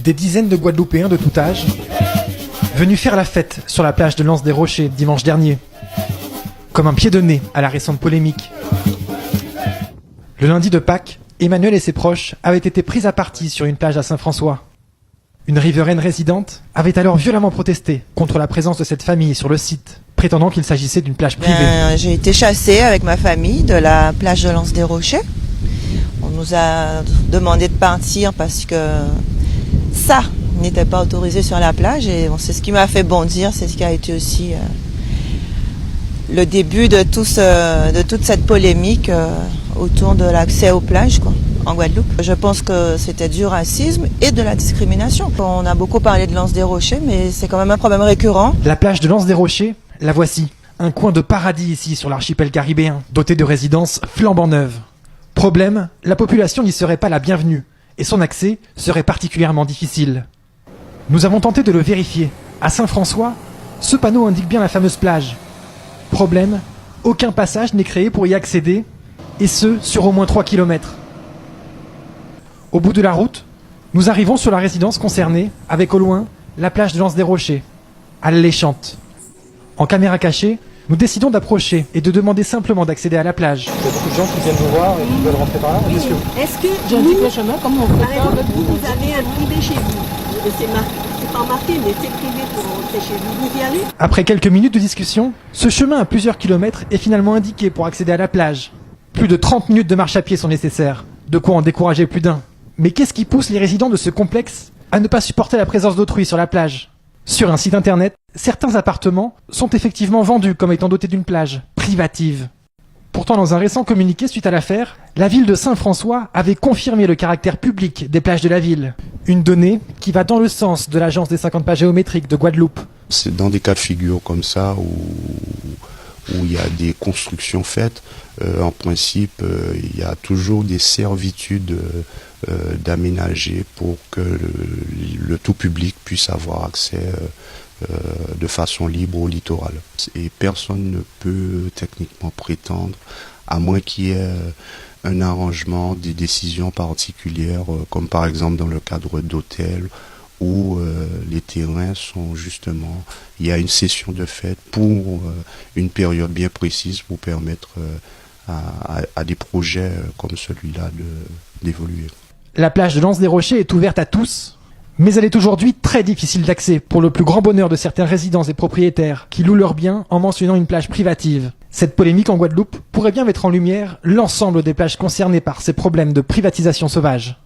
Des dizaines de Guadeloupéens de tout âge venus faire la fête sur la plage de l'Anse des Rochers dimanche dernier, comme un pied de nez à la récente polémique. Le lundi de Pâques, Emmanuel et ses proches avaient été pris à partie sur une plage à Saint-François. Une riveraine résidente avait alors violemment protesté contre la présence de cette famille sur le site, prétendant qu'il s'agissait d'une plage privée. J'ai été chassée avec ma famille de la plage de l'Anse des Rochers. On nous a demandé de partir parce que ça n'était pas autorisé sur la plage et bon, c'est ce qui m'a fait bondir, c'est ce qui a été aussi le début de toute cette polémique autour de l'accès aux plages en Guadeloupe. Je pense que c'était du racisme et de la discrimination. On a beaucoup parlé de l'Anse des Rochers, mais c'est quand même un problème récurrent. La plage de l'Anse des Rochers, la voici. Un coin de paradis ici sur l'archipel caribéen, doté de résidences flambant neuves. Problème, la population n'y serait pas la bienvenue, et son accès serait particulièrement difficile. Nous avons tenté de le vérifier. À Saint-François, ce panneau indique bien la fameuse plage. Problème, aucun passage n'est créé pour y accéder, et ce, sur au moins 3 km. Au bout de la route, nous arrivons sur la résidence concernée, avec au loin la plage de l'Anse des Rochers, alléchante. En caméra cachée, nous décidons d'approcher et de demander simplement d'accéder à la plage. Il y a beaucoup de gens qui viennent nous voir et qui veulent rentrer par là. Est-ce que j'indique le chemin comme on fait vous avez un privé chez vous? C'est pas marqué, mais c'est privé pour rentrer chez vous. Vous y allez? Après quelques minutes de discussion, ce chemin à plusieurs kilomètres est finalement indiqué pour accéder à la plage. Plus de 30 minutes de marche à pied sont nécessaires, de quoi en décourager plus d'un. Mais qu'est-ce qui pousse les résidents de ce complexe à ne pas supporter la présence d'autrui sur la plage? Sur un site internet, certains appartements sont effectivement vendus comme étant dotés d'une plage privative. Pourtant, dans un récent communiqué suite à l'affaire, la ville de Saint-François avait confirmé le caractère public des plages de la ville. Une donnée qui va dans le sens de l'agence des 50 pas géométriques de Guadeloupe. C'est dans des cas de figure comme ça où il y a des constructions faites, en principe, il y a toujours des servitudes d'aménager pour que le tout public puisse avoir accès de façon libre au littoral. Et personne ne peut techniquement prétendre, à moins qu'il y ait un arrangement, des décisions particulières, comme par exemple dans le cadre d'hôtels, où les terrains sont justement, il y a une session de fête pour une période bien précise pour permettre à des projets comme celui-là d'évoluer. La plage de l'Anse des Rochers est ouverte à tous, mais elle est aujourd'hui très difficile d'accès pour le plus grand bonheur de certains résidents et propriétaires qui louent leurs biens en mentionnant une plage privative. Cette polémique en Guadeloupe pourrait bien mettre en lumière l'ensemble des plages concernées par ces problèmes de privatisation sauvage.